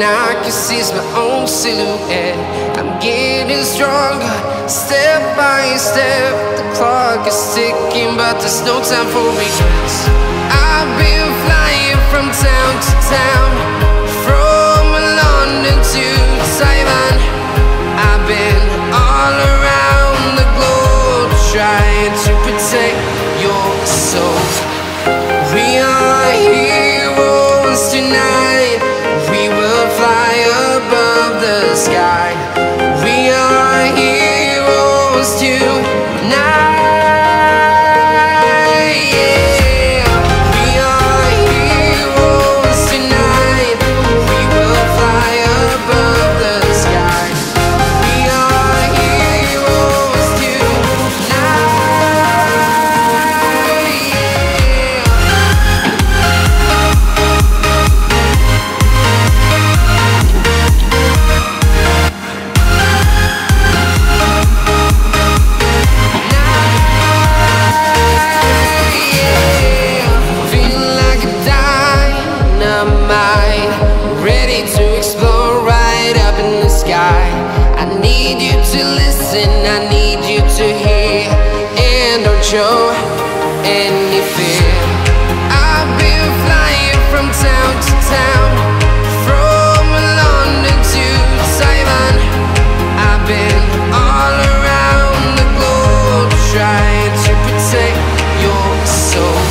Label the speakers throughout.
Speaker 1: I can see my own silhouette. I'm getting stronger, step by step. The clock is ticking, but there's no time for regrets. I've been flying from town to town, from London to Taiwan. I've been all around the globe, trying to protect your soul. We are heroes tonight. We will fly above the sky. We are heroes tonight. Yeah. We are heroes tonight. We will fly above the sky. We are heroes tonight. Feeling like a dynamite, ready to explode right up in the sky. I need you to listen, I need you to hear, and don't show any fear. I've been flying from town to town, from London to Taiwan. I've been all around the globe, trying to protect your soul.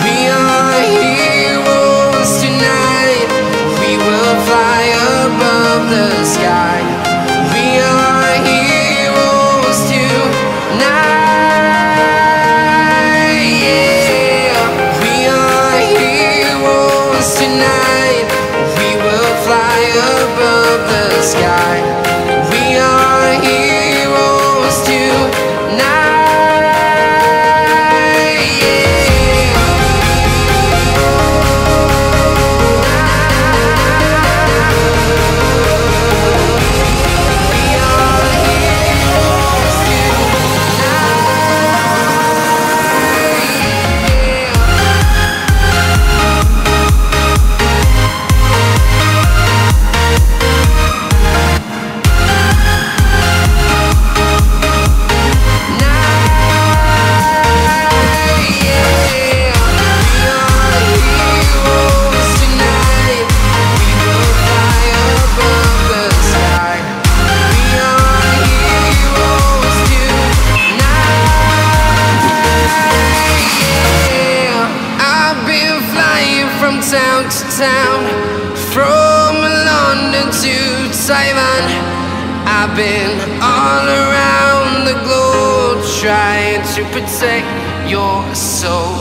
Speaker 1: We are heroes tonight. We will fly above the sky. We are heroes tonight. Yeah. We are heroes tonight. We will fly above the sky. We are heroes tonight. Yeah. We are heroes tonight. We will fly above the sky. We are heroes tonight. Yeah. I've been flying from town to town, from London to Taiwan. I've been all around the globe, trying to protect your soul.